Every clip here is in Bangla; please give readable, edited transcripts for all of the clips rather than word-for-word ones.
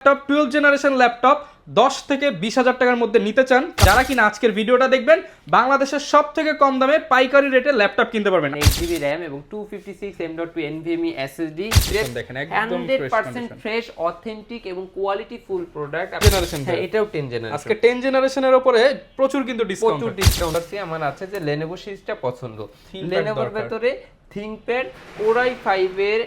ল্যাপটপ 12 জেনারেশন ল্যাপটপ 10 থেকে 20,000 টাকার মধ্যে নিতে চান, যারা কিনা আজকের ভিডিওটা দেখবেন বাংলাদেশের সব থেকে কম দামে পাইকারি রেটে ল্যাপটপ কিনতে পারবেন। 8GB RAM এবং 256 M.2 NVMe SSD দেখেন একদম 100% ফ্রেশ অথেন্টিক এবং কোয়ালিটি ফুল প্রোডাক্ট। জেনারেশন এটাও 10 জেনারেশন। আজকে 10 জেনারেশনের উপরে প্রচুর কিন্তু ডিসকাউন্ট আছে। আমার আছে যে Lenovo সিরিজটা পছন্দ। Lenovoর ভিতরে ThinkPad Core i5 এর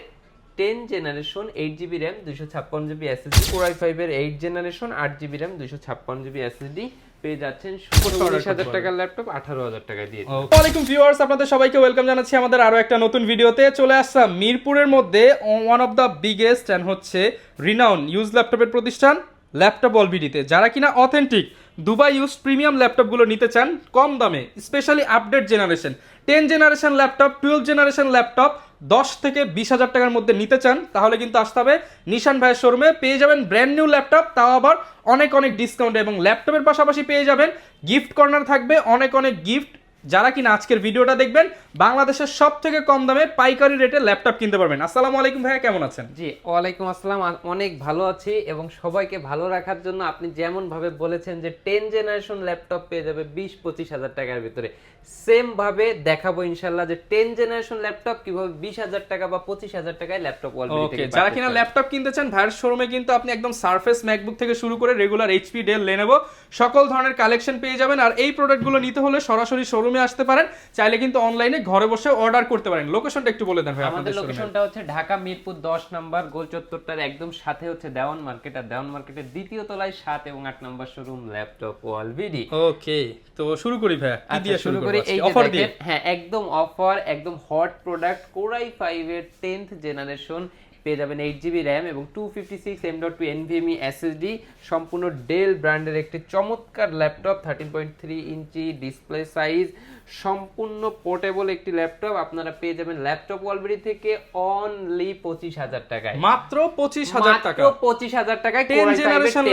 10 generation 8GB RAM 256GB SSD, Core i5 এর 8 generation 8GB RAM 256GB SSD পেয়ে যাচ্ছেন 19,000 টাকার ল্যাপটপ 18,000 টাকা দিয়ে। আসসালামু আলাইকুম ভিউয়ার্স, আপনাদের সবাইকে ওয়েলকাম জানাচ্ছি আমাদের আরো একটা নতুন ভিডিওতে। চলে আসলাম মিরপুরের মধ্যে one of the biggest and হচ্ছে রিনাউন ইউজ ল্যাপটপের প্রতিষ্ঠান ল্যাপটপ অলবিডিতে। যারা কিনা অথেন্টিক দুবাই ইউজ প্রিমিয়াম ল্যাপটপগুলো নিতে চান কম দামে, specially update generation 10 generation laptop 12 generation laptop 10 থেকে 20,000 টাকার মধ্যে নিতে চান, তাহলে কিন্তু আসতে হবে নিশান ভাইয়ের শোরুমে। পেয়ে যাবেন ব্র্যান্ড নিউ ল্যাপটপ, তাও আবার অনেক ডিসকাউন্ট, এবং ল্যাপটপের পাশাপাশি পেয়ে যাবেন গিফট কর্নার থাকবে, অনেক গিফট। যারা কিনা আজকের ভিডিওটা দেখবেন বাংলাদেশের সব থেকে কম দামে পাইকারি রেটে ল্যাপটপ কিনতে পারবেন। আসসালামু আলাইকুম ভাইয়া, কেমন আছেন? জি ওয়ালাইকুম আসসালাম, অনেক ভালো আছি। এবং সবাইকে ভালো রাখার জন্য আপনি যেমন ভাবে বলেছেন যে 10 জেনারেশন ল্যাপটপ পেয়ে যাবে 20-25 হাজার টাকার ভিতরে, সেম ভাবে দেখাবো ইনশাআল্লাহ যে 10 জেনারেশন ল্যাপটপ কিভাবে 20,000 টাকা বা 25,000 টাকায় ল্যাপটপ অলরেডি থেকে। যারা কিনা ল্যাপটপ কিনতে চান ভাইয়ের শোরুমে কিন্তু আপনি একদম সারফেস ম্যাকবুক থেকে শুরু করে রেগুলার এইচপি, ডেল, লেনোভো সকল ধরনের কালেকশন পেয়ে যাবেন। আর এই প্রোডাক্টগুলো নিতে হলে সরাসরি শোরুমে আসতে পারেন, চাইলে কিন্তু অনলাইনে ঘরে বসে অর্ডার করতে পারেন। লোকেশনটা একটু বলে দেন ভাই। আমাদের লোকেশনটা হচ্ছে ঢাকা মিরপুর 10 নাম্বার গোল চত্বরটার একদম সাথে হচ্ছে দেওয়ান মার্কেট, আর দেওয়ান মার্কেটের দ্বিতীয় তলায় 7 এবং 8 নাম্বার শোরুম ল্যাপটপ অলবিডি। ওকে, তো শুরু করি ভাই, কি দিয়ে শুরু করি? এই অফার দিয়ে। হ্যাঁ, একদম অফার, একদম হট প্রোডাক্ট। Core i5 এর 10th জেনারেশন পেয়ে যাবেন 8GB RAM এবং 256 M.2 NVMe SSD, সম্পূর্ণ ডেল ব্র্যান্ডের একটি চমৎকার ল্যাপটপ, 13.3 ইঞ্চি ডিসপ্লে সাইজ, সম্পূর্ণ পোর্টেবল একটি ল্যাপটপ। আপনারা পেয়ে যাবেন ল্যাপটপ অলবিডি থেকে অনলি 25,000 টাকায়, মাত্র 25,000 টাকা, মাত্র 25,000 টাকায় 10 জেনারেশন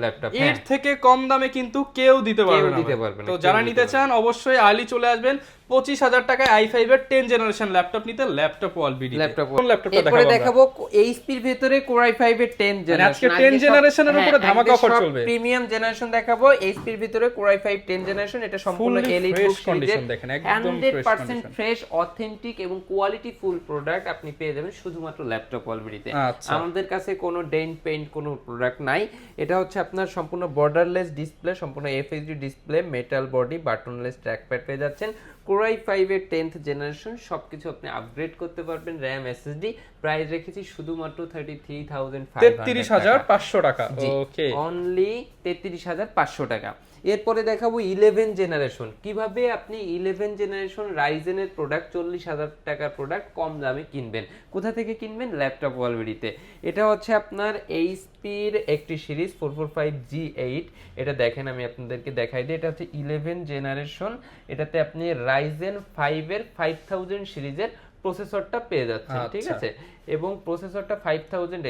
ল্যাপটপ। এর থেকে কম দামে কিন্তু কেউ দিতে পারবে না। তো যারা নিতে চান অবশ্যই আর্লি চলে আসবেন। 25,000 টাকায় i5 এর 10 জেনারেশন ল্যাপটপ নিতে ল্যাপটপ অলবিডি। কোন ল্যাপটপটা দেখাবো? এইচপি এর ভিতরে Core i5 এর 10 জেনারেশন। আজকে 10 জেনারেশনের উপরে ধামাকা অফার চলবে। প্রিমিয়াম জেনারেশন দেখাবো এইচপি এর ভিতরে Core i5 10 জেনারেশন। এটা সম্পূর্ণ এলিট কন্ডিশন, দেখেন একদম 100% ফ্রেশ অথেন্টিক এবং কোয়ালিটি ফুল প্রোডাক্ট আপনি পেয়ে যাবেন শুধুমাত্র ল্যাপটপ অলবিডিতে। আমাদের কাছে কোনো ডেন্ট পেইন্ট কোনো প্রোডাক্ট নাই। এটা হচ্ছে আপনার সম্পূর্ণ বর্ডারলেস ডিসপ্লে, সম্পূর্ণ FHD display, metal body, buttonless trackpad পেয়ে যাচ্ছেন। Core i5 এর 10th জেনারেশন, সবকিছু আপনি আপগ্রেড করতে পারবেন। RAM SSD প্রাইস রেখেছি শুধুমাত্র 33,500 টাকা। ওকে, অনলি 33,500 টাকা। এরপরে দেখাবো 11 জেনারেশন, কিভাবে আপনি 11 জেনারেশন রাইজেনের প্রোডাক্ট 40,000 টাকার প্রোডাক্ট কম দামে কিনবেন। কোথা থেকে কিনবেন? ল্যাপটপ অলবিডিতে। এটা হচ্ছে আপনার এইচপির একটি সিরিজ 445G8। এটা দেখেন, আমি আপনাদেরকে দেখাই দিই। এটা হচ্ছে 11 জেনারেশন। এটাতে আপনি রাইজেন 5 এর 5000 সিরিজের প্রসেসরটা পেয়ে যাচ্ছেন, ঠিক আছে? এবং প্রসেসরটা 5000,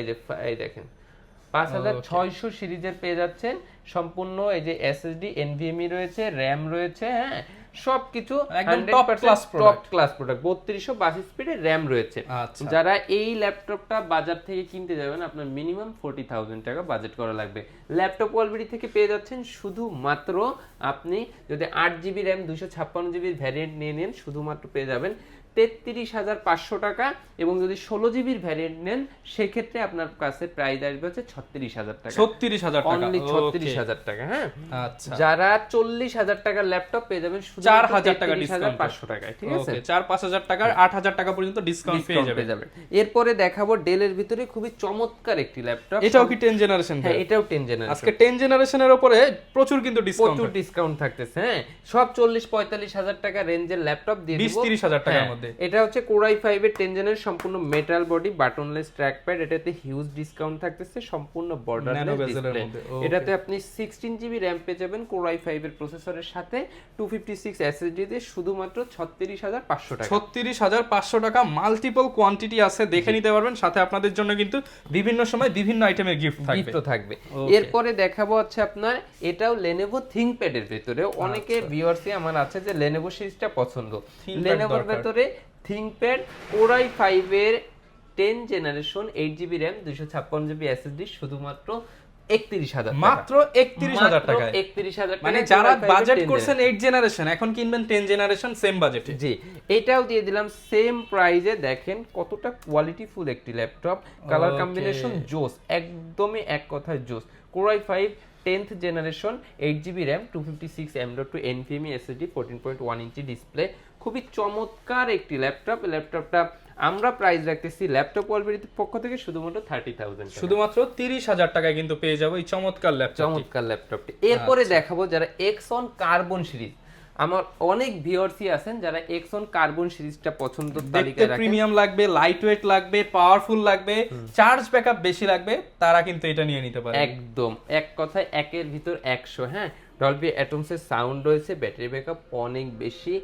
এই দেখেন 5600 সিরিজের পেয়ে যাচ্ছেন। সম্পূর্ণ এই যে এসএসডি, এনভিএমই রয়েছে, র্যাম রয়েছে, হ্যাঁ সবকিছু একদম টপ ক্লাস প্রোডাক্ট। 3282 স্পিডের র্যাম রয়েছে। যারা এই ল্যাপটপটা বাজার থেকে কিনতে যাবেন আপনার মিনিমাম 40,000 টাকা বাজেট করা লাগবে। ল্যাপটপ অলবিডি থেকে পেয়ে যাচ্ছেন শুধুমাত্র, আপনি যদি 8GB RAM 256GB ভ্যারিয়েন্ট নিয়ে নেন শুধুমাত্র পেয়ে যাবেন 33,500 টাকা, এবং যদি 16GB ভ্যারিয়েন্ট নেন সেক্ষেত্রে আপনার কাছে প্রাইস আসবে হচ্ছে 36,000 টাকা। 36,000 টাকা, অনলি 36,000 টাকা। হ্যাঁ, আচ্ছা। যারা 40,000 টাকার ল্যাপটপ পেয়ে যাবেন শুধু 4,000 টাকা ডিসকাউন্ট, 500 টাকায়, ঠিক আছে? 4-5,000 টাকার 8,000 টাকা পর্যন্ত ডিসকাউন্ট পেয়ে যাবেন। এরপরে দেখাবো ডেলের ভিতরে খুবই চমৎকার একটি ল্যাপটপ। এটাও কি 10 জেনারেশন? হ্যাঁ, এটাও 10 জেনারেশন। আজকে 10 জেনারেশনের উপরে প্রচুর কিন্তু ডিসকাউন্ট থাকতেছে। হ্যাঁ, সব 40-45,000 টাকা রেঞ্জের ল্যাপটপ দিয়ে দিব 20-30,000 টাকার মধ্যে। এটা হচ্ছে Core i5 এর 10 জেনারেশন, সম্পূর্ণ মেটাল বডি, বাটনলেস ট্র্যাকপ্যাড। এটাতে হিউজ ডিসকাউন্ট থাকতেছে, সম্পূর্ণ বর্ডারলেস ডিসপ্লে। এটাতে আপনি 16GB RAM পেয়ে যাবেন Core i5 এর প্রসেসরের সাথে, 256 SSD দিয়ে শুধুমাত্র 36,500 টাকা। 36,500 টাকা, মাল্টিপল কোয়ান্টিটি আছে, দেখে নিতে পারবেন। সাথে আপনাদের জন্য কিন্তু বিভিন্ন সময় বিভিন্ন আইটেমের গিফট থাকবে। এরপরে দেখাবো হচ্ছে আপনার এটাও Lenovo ThinkPad এর ভিতরে। অনেকে ভিউয়ার্সই আমার আছে যে Lenovo সিরিজটা পছন্দ। Lenovoর ভিতরে ThinkPad Core i5 এর 10 generation 8GB RAM 256GB SSD শুধুমাত্র 31,000 মাত্র 31,000 টাকায়। 31,000 মানে টাকায় যারা Core i5 এর বাজেট 10 করছেন 8 জেনারেশন এখন কিনবেন 10 জেনারেশন সেম বাজেটে। জি, এটাও দিয়ে দিলাম সেম প্রাইজে। দেখেন কতটা কোয়ালিটিফুল একটি ল্যাপটপ, কালার কম্বিনেশন জোস, একদমই এক কথায় জোস। Core i5 10th generation 8GB RAM 256 M.2 NVMe SSD 14.1 inch display, খুবই চমৎকার একটি ল্যাপটপ। ল্যাপটপটা আমরা প্রাইস রাখতেছি ল্যাপটপ ওয়ালবিডির পক্ষ থেকে শুধুমাত্র 30,000 টাকা। শুধুমাত্র 30,000 টাকায় কিন্তু পেয়ে যাবো এই চমৎকার ল্যাপটপ। চমৎকার ল্যাপটপটি। এরপরে দেখাবো যারা এক্সন কার্বন সিরিজ, আমার অনেক ভিউয়ার্সই আছেন যারা এক্সন কার্বন সিরিজটা পছন্দ দেখতে তালিকায় রাখেন, প্রিমিয়াম লাগবে, লাইট ওয়েট লাগবে, পাওয়ারফুল লাগবে, চার্জ ব্যাকআপ বেশি লাগবে, তারা কিন্তু এটা নিয়ে নিতে পারে। একদম এক কথায় একের ভিতর 100। হ্যাঁ, ডলবি অ্যাটমসের সাউন্ড রয়েছে, ব্যাটারি ব্যাকআপ অনেক বেশি,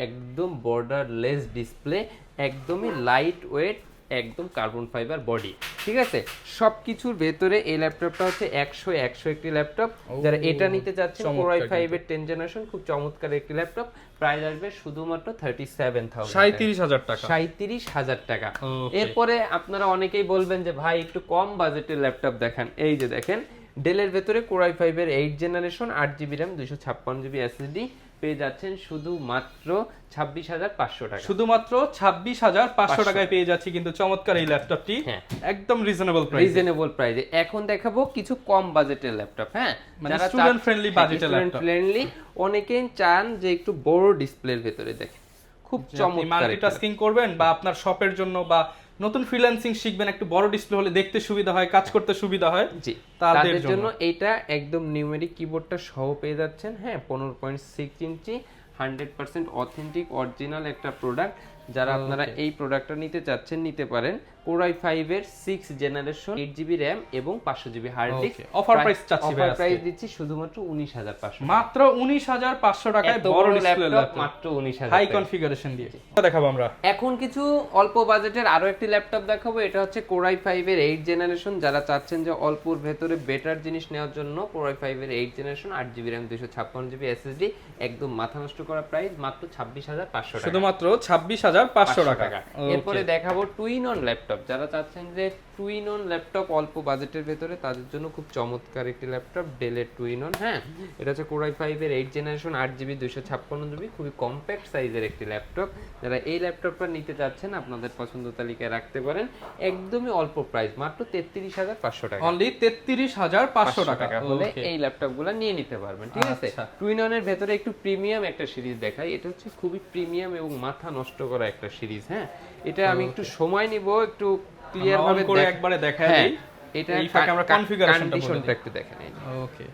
একদম বর্ডারলেস ডিসপ্লে, একদমই লাইট ওয়েট, একদম কার্বন ফাইবার বডি। ঠিক আছে, সবকিছুর ভেতরে এই ল্যাপটপটা হচ্ছে 100 একটি ল্যাপটপ। যারা এটা নিতে চাচ্ছেন Core i5 এর 10 জেনারেশন, খুব চমৎকার একটি ল্যাপটপ, প্রাইস আসবে শুধুমাত্র 37,000 37,000 টাকা। 37,000 টাকা। Okay. এরপরে আপনারা অনেকেই বলবেন যে ভাই একটু কম বাজেটের ল্যাপটপ দেখান। এই যে দেখেন ডেলের ভেতরে Core i5 এর 8 generation 8GB RAM 256GB SSD পেয়ে যাচ্ছেন শুধুমাত্র 26,500 টাকা। শুধুমাত্র 26,500 টাকায় পেয়ে যাচ্ছি কিন্তু চমৎকার এই ল্যাপটপটি, হ্যাঁ। একদম রিজনেবল প্রাইস। রিজনেবল প্রাইসে এখন দেখাবো কিছু কম বাজেটের ল্যাপটপ। হ্যাঁ, মানে স্টুডেন্ট ফ্রেন্ডলি বাজেটের ল্যাপটপ। ফ্রেন্ডলি, অনেকেই চান যে একটু বড় ডিসপ্লের ভেতরে দেখেন, খুব চমৎকার। মাল্টিটাস্কিং করবেন বা আপনার শপের জন্য বা নতুন ফ্রিল্যান্সিং শিখবেন, একটু বড় ডিসপ্লে হলে দেখতে সুবিধা হয়, কাজ করতে সুবিধা হয়। জি, তাদের তাদের জন্য জন্য এইটা একদম নিউমেরিক কিবোর্ডটা সহ পেয়ে যাচ্ছেন। হ্যাঁ, 15.6 ইঞ্চি 100% অথেন্টিক অরিজিনাল একটা প্রোডাক্ট। যারা আপনারা এই প্রোডাক্টটা নিতে চাচ্ছেন নিতে পারেন। Core i5 এর 6 জেনারেশন 8GB RAM এবং 500GB hard disk. Offer price চাচ্ছি ভাই, অফার প্রাইস দিচ্ছি শুধুমাত্র 19,500 মাত্র 19,500 টাকায় এত বড় বড় ডিসপ্লে ল্যাপটপ ল্যাপটপ মাত্র 19,000 হাই টাকা। কনফিগারেশন দিয়ে দেখাবো আমরা। এখন কিছু অল্প বাজেটের আরো একটি ল্যাপটপ দেখাবো। এটা হচ্ছে Core i5 এর 8 জেনারেশন। যারা চাচ্ছেন যে অল্পর ভেতরে বেটার জিনিস নেওয়ার জন্য Core i5 এর 8 generation 8GB RAM 256GB SSD, একদম মাথা নষ্ট করা প্রাইস মাত্র 26,500 টাকা। শুধুমাত্র 26,500 টাকা। এরপরে দেখাবো টুইন অন ল্যাপটপ। যারা চাচ্ছেন যে টুইন অন ল্যাপটপ অল্প বাজেটের ভেতরে, তাদের জন্য খুব চমৎকার একটি ল্যাপটপ ডেলের টুইন অন। হ্যাঁ, এটা হচ্ছে Core i5 এর 8 জেনারেশন 8GB 256GB, খুবই কম্প্যাক্ট সাইজের একটি ল্যাপটপ। যারা এই ল্যাপটপটা নিতে চাচ্ছেন আপনাদের পছন্দ তালিকায় রাখতে পারেন, একদমই অল্প প্রাইস মাত্র 33,500 টাকা। অনলি 33,500 টাকা হলে এই ল্যাপটপগুলো নিয়ে নিতে পারবেন। ঠিক আছে, আচ্ছা। টুইন অনের ভেতরে একটু প্রিমিয়াম একটা সিরিজ দেখাই। এটা হচ্ছে খুবই প্রিমিয়াম এবং মাথা নষ্ট করা একটা সিরিজ। হ্যাঁ, এটা আমি একটু সময় নিব একটু ক্লিয়ার ভাবে করে একবারে দেখায় দেই। এটা এই ফাঁকে আমরা কনফিগারেশনটা বলে দিই। একটু দেখেন। এই যে, ওকে,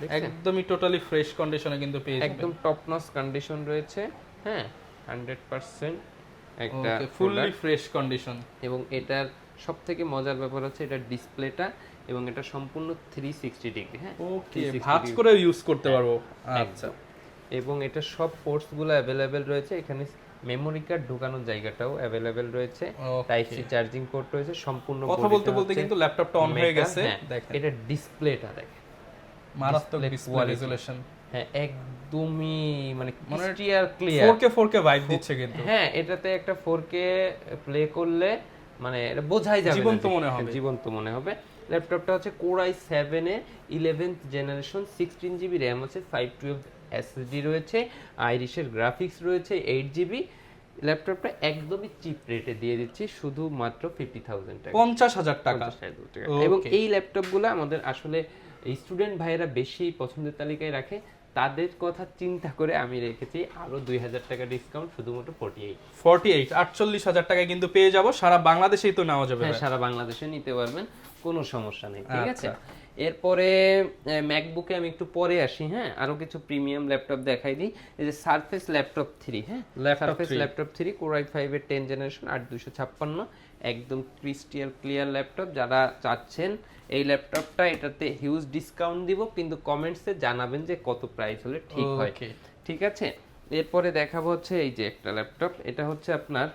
দেখছেন? একদমই টোটালি ফ্রেশ কন্ডিশনে কিন্তু পেয়ে যাবেন। একদম টপ নচ কন্ডিশন রয়েছে। হ্যাঁ, 100% একটা ফুললি product। Fresh condition. এবং এটার সবথেকে মজার ব্যাপার হচ্ছে এটার ডিসপ্লেটা, এবং এটা সম্পূর্ণ 360 ডিগ্রি। হ্যাঁ, ওকে, ভাঁজ করে ইউজ করতে পারবো। আচ্ছা, এবং এটা সব পোর্টস গুলো अवेलेबल রয়েছে। এখানে মেমরি কার্ড ঢোকানোর জায়গাটাও अवेलेबल রয়েছে, টাইপ সি চার্জিং পোর্ট রয়েছে, সম্পূর্ণ কথা বলতে বলতে কিন্তু ল্যাপটপটা অন হয়ে গেছে। দেখেন এটা ডিসপ্লেটা দেখেন, মারাত্মক ডিসপ্লে রেজোলিউশন। হ্যাঁ, একদমই মানে ক্লিয়ার ক্লিয়ার 4K ভাইব দিচ্ছে কিন্তু। হ্যাঁ, এটাতে একটা 4K প্লে করলে মানে এটা বোঝাই যাবে না, জীবন্ত মনে হবে। জীবন্ত মনে হবে। ল্যাপটপটা হচ্ছে Core i7 এর 11th জেনারেশন 16GB RAM আছে, 512 SSD রয়েছে, আইরিশের গ্রাফিক্স রয়েছে, 8GB। ল্যাপটপটা একদমই চিপ রেটে দিয়ে দিচ্ছি শুধুমাত্র 50,000 টাকা, 50,000 টাকা। 50,000 টাকা। এবং এই ল্যাপটপগুলো আমাদের আসলে স্টুডেন্ট ভাইয়েরা বেশি পছন্দের তালিকায় রাখে, তাদের কথা চিন্তা করে আমি রেখেছি আরো 2,000 টাকা ডিসকাউন্ট শুধুমাত্র 48,000 টাকায় কিন্তু পেয়ে যাব। সারা বাংলাদেশেই তো নেওয়া যাবে। হ্যাঁ, সারা বাংলাদেশে নিতে পারবেন, কোনো সমস্যা নেই। ঠিক আছে, আচ্ছা। এরপরে ম্যাকবুকে আমি একটু পরে আসি। হ্যাঁ, আরো কিছু প্রিমিয়াম ল্যাপটপ দেখাই দিই। এই যে সারফেস ল্যাপটপ 3। হ্যাঁ, সারফেস ল্যাপটপ 3 Core i5 এর 10 জেনারেশন 8256, একদম ক্রিস্টাল ক্লিয়ার ল্যাপটপ। যারা চাচ্ছেন এই ল্যাপটপটা, এটাতে হিউজ ডিসকাউন্ট দিব, কিন্তু কমেন্টসে জানাবেন যে কত প্রাইস হলে ঠিক হয়। ঠিক আছে, এরপরে দেখাবো হচ্ছে এই যে একটা ল্যাপটপ। এটা হচ্ছে আপনার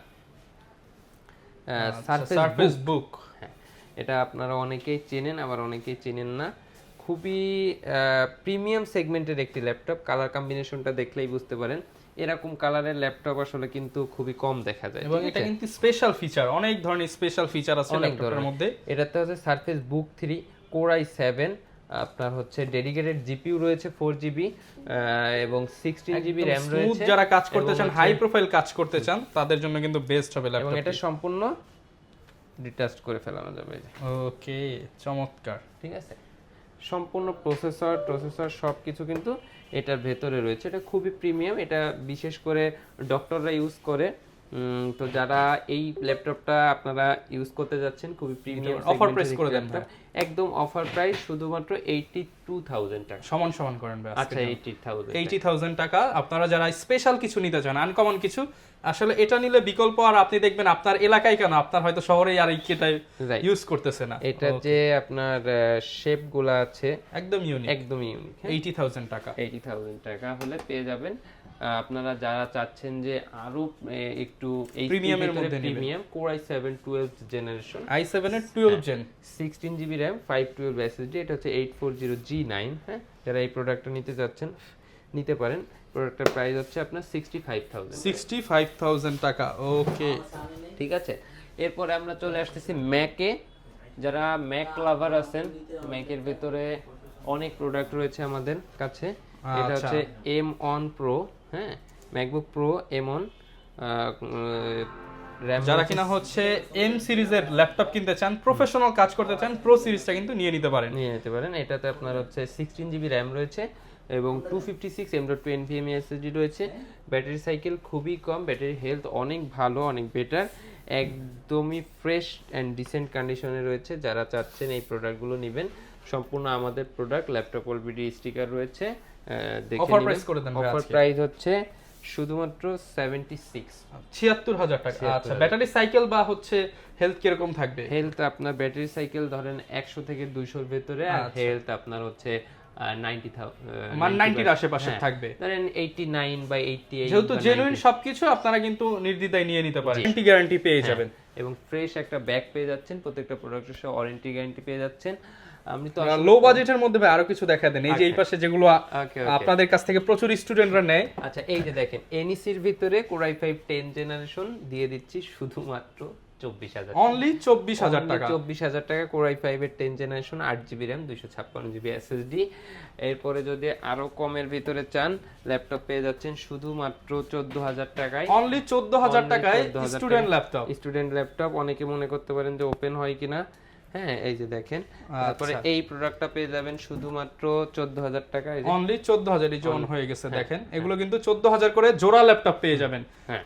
সারফেস বুক। হ্যাঁ, এটা আপনারা অনেকেই চেনেন, আবার অনেকেই চেনেন না। খুবই প্রিমিয়াম সেগমেন্টের একটি ল্যাপটপ। কালার কম্বিনেশনটা দেখলেই বুঝতে পারেন, এরকম কালারের ল্যাপটপ আসলে কিন্তু খুবই কম দেখা যায়। এবং এটা কিন্তু স্পেশাল ফিচার, অনেক ধরনের স্পেশাল ফিচার আছে অনেক ল্যাপটপের ধরনের মধ্যে। এটাতে হচ্ছে সারফেস বুক 3 কোর i7, আপনার হচ্ছে ডেডিকেটেড জিপিইউ রয়েছে 4GB এবং 16GB র্যাম স্মুথ রয়েছে। যারা কাজ করতে চান, হাই প্রোফাইল কাজ করতে চান, তাদের জন্য কিন্তু বেস্ট হবে এবং ল্যাপটপ। এটা সম্পূর্ণ ডিটাচড করে ফেলানো যাবে। ওকে, চমৎকার। ঠিক আছে, সম্পূর্ণ প্রসেসর সবকিছু কিন্তু এটার ভেতরে রয়েছে। এটা খুবই প্রিমিয়াম, এটা বিশেষ করে ডক্টররা ইউজ করে। তো যারা এই ল্যাপটপটা আপনারা ইউজ করতে যাচ্ছেন, খুবই প্রিমিয়াম অফার প্রাইস করে দেন ভাই। একদম অফার প্রাইস, শুধুমাত্র 82,000 টাকা। সমান করেন ভাই। আচ্ছা 80,000 80,000 টাকা। আপনারা যারা স্পেশাল কিছু নিতে চান, আনকমন কিছু, আসলে এটা নিলে বিকল্প আর আপনি দেখবেন আপনার এলাকায় কেন, আপনার হয়তো শহরে আর এইটাই ইউজ করতেছে না। এটা যে আপনার শেপ গুলা আছে একদম ইউনিক, একদম ইউনিক। 80,000 টাকা। 80,000 টাকা হলে পেয়ে যাবেন। আপনারা যারা চাচ্ছেন যে আরো একটু প্রিমিয়ামের মধ্যে premium, core i7 12th generation, i7 এর 12 জেন, 16GB র্যাম, 512 SSD, এটা হচ্ছে 840G9। হ্যাঁ, যারা এই প্রোডাক্টটা নিতে যাচ্ছেন নিতে পারেন। প্রোডাক্টের প্রাইস হচ্ছে আপনার 65,000 টাকা। ওকে, ঠিক আছে। এরপরে আমরা চলে আসতেছি ম্যাকে। যারা ম্যাক লাভার আছেন, ম্যাকের ভেতরে অনেক প্রোডাক্ট রয়েছে আমাদের কাছে। এটা হচ্ছে M1 Pro, হ্যাঁ, ম্যাকবুক প্রো M1। যারা কিনা হচ্ছে এম সিরিজের ল্যাপটপ কিনতে চান, প্রফেশনাল কাজ করতে চান, প্রো সিরিজটা কিন্তু নিয়ে নিতে পারেন। এটাতে আপনার হচ্ছে 16GB র্যাম রয়েছে এবং 256 M.2 NVMe SSD রয়েছে। ব্যাটারি সাইকেল খুবই কম, ব্যাটারি হেলথ অনেক ভালো, অনেক বেটার, একদমই ফ্রেশ অ্যান্ড ডিসেন্ট কন্ডিশনে রয়েছে। যারা চাচ্ছেন এই প্রোডাক্টগুলো নেবেন, সম্পূর্ণ আমাদের প্রোডাক্ট, ল্যাপটপ অলবিডি স্টিকার রয়েছে, দেখে অফার প্রাইস করে দেন। অফার প্রাইস হচ্ছে শুধুমাত্র 76,000 টাকা। আচ্ছা, ব্যাটারি সাইকেল বা হচ্ছে হেলথ কিরকম থাকবে? হেলথ আপনার ব্যাটারি সাইকেল ধরেন 100 থেকে 200 এর ভিতরে, আর হেলথ আপনার হচ্ছে 90 আশেপাশে থাকবে। ধরেন 89 বা 88। যেহেতু জেনুইন সবকিছু, আপনারা কিন্তু নির্দ্বিধায় নিয়ে নিতে পারেন। ওয়ারেন্টি গ্যারান্টি পেয়ে যাবেন এবং ফ্রেশ একটা ব্যাগ পেয়ে যাচ্ছেন। প্রত্যেকটা প্রোডাক্টের সাথে ওয়ারেন্টি গ্যারান্টি পেয়ে যাচ্ছেন। আমি তো লো বাজেটের মধ্যে ভাই আরো কিছু দেখা দেন। এই যে এই পাশে যেগুলো আপনাদের কাছ থেকে প্রচুর স্টুডেন্টরা নেয়। আচ্ছা, এই যে দেখেন এনইসির ভিতরে কোর i5 10 জেনারেশন দিয়ে দিচ্ছি শুধুমাত্র 24,000, অনলি 24,000 টাকা। 24,000 টাকা কোর i5 এর 10 generation, 8GB RAM, 256GB SSD। এরপরে যদি আরো কমের ভিতরে চান, ল্যাপটপ পেয়ে যাচ্ছেন শুধুমাত্র 14,000 টাকায়। অনলি 14,000 টাকায় স্টুডেন্ট ল্যাপটপ। অনেকে মনে করতে পারেন যে ওপেন হয় কিনা, হ্যাঁ, এই যে দেখেন। তারপরে এই প্রোডাক্টটা পেয়ে যাবেন শুধুমাত্র 14,000 টাকা। অনলি 14,000 এই জন হয়ে গেছে। দেখেন, এগুলো কিন্তু 14,000 করে জোড়া ল্যাপটপ পেয়ে যাবেন।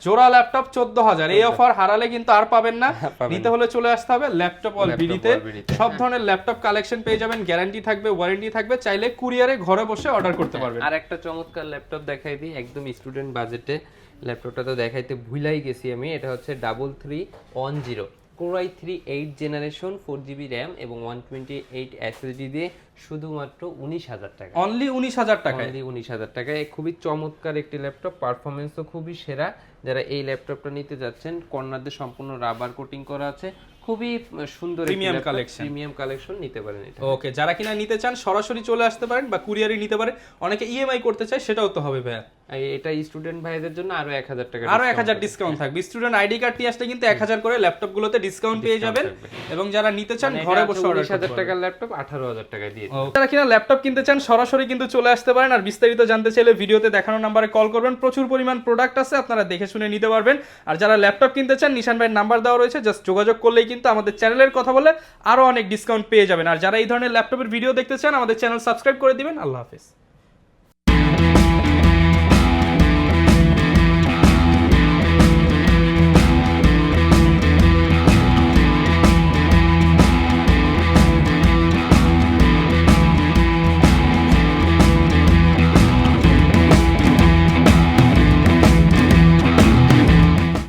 জোড়া ল্যাপটপ 14,000। এই অফার হারালে কিন্তু আর পাবেন না। নিতে হলে চলে আসতে হবে ল্যাপটপ অলবিডিতে। সব ধরনের ল্যাপটপ কালেকশন পেয়ে যাবেন, গ্যারান্টি থাকবে, ওয়ারেন্টি থাকবে। চাইলে কুরিয়ারে ঘরে বসে অর্ডার করতে পারবেন। আর একটা চমৎকার ল্যাপটপ দেখাই দিই, একদম স্টুডেন্ট বাজেটে। ল্যাপটপটা তো দেখাইতে ভুলাই গেছি আমি। এটা হচ্ছে 3310 core i3 8 generation, 4GB RAM এবং 128 SSD দিয়ে শুধুমাত্র 19,000 টাকা। অনলি 19,000 টাকায়। অনলি 19,000 টাকায় খুবই চমৎকার একটি ল্যাপটপ, পারফরম্যান্সও খুবই সেরা। যারা এই ল্যাপটপটা নিতে যাচ্ছেন, কর্নার দিয়ে সম্পূর্ণ রাবার কোটিং করা আছে, খুবই সুন্দর প্রিমিয়াম কালেকশন নিতে পারেন এটা। ওকে, যারা কিনা নিতে চান সরাসরি চলে আসতে পারেন বা কুরিয়ারে নিতে পারেন। অনেকে ইএমআই করতে চায়, সেটাও তো হবে ভাইয়া। এটা স্টুডেন্ট ভাইদের জন্য আরো 1,000 টাকা, আরো 1,000 ডিসকাউন্ট থাকবে। স্টুডেন্ট আইডি কার্ড নিয়ে আসলে কিন্তু 1,000 করে ল্যাপটপগুলোতে ডিসকাউন্ট পেয়ে যাবেন। এবং যারা নিতে চান ঘরে বসে অর্ডার করতে 19,000 টাকার ল্যাপটপ 18,000 টাকায় দিয়ে দিই। যারা কিনা ল্যাপটপ কিনতে চান সরাসরি কিন্তু চলে আসতে পারেন। আর বিস্তারিত জানতে চাইলে ভিডিওতে দেখানো নম্বরে কল করবেন। প্রচুর পরিমাণ প্রোডাক্ট আছে, আপনারা দেখে শুনে নিতে পারবেন। আর যারা ল্যাপটপ কিনতে চান, নিশান ভাইয়ের নাম্বার দেওয়া রয়েছে, জাস্ট যোগাযোগ করলেই কিন্তু আমাদের চ্যানেলের কথা বলে আরো অনেক ডিসকাউন্ট পেয়ে যাবেন। আর যারা এই ধরনের ল্যাপটপের ভিডিও দেখতে চান, আমাদের চ্যানেল সাবস্ক্রাইব করে দিবেন। আল্লাহ হাফেজ।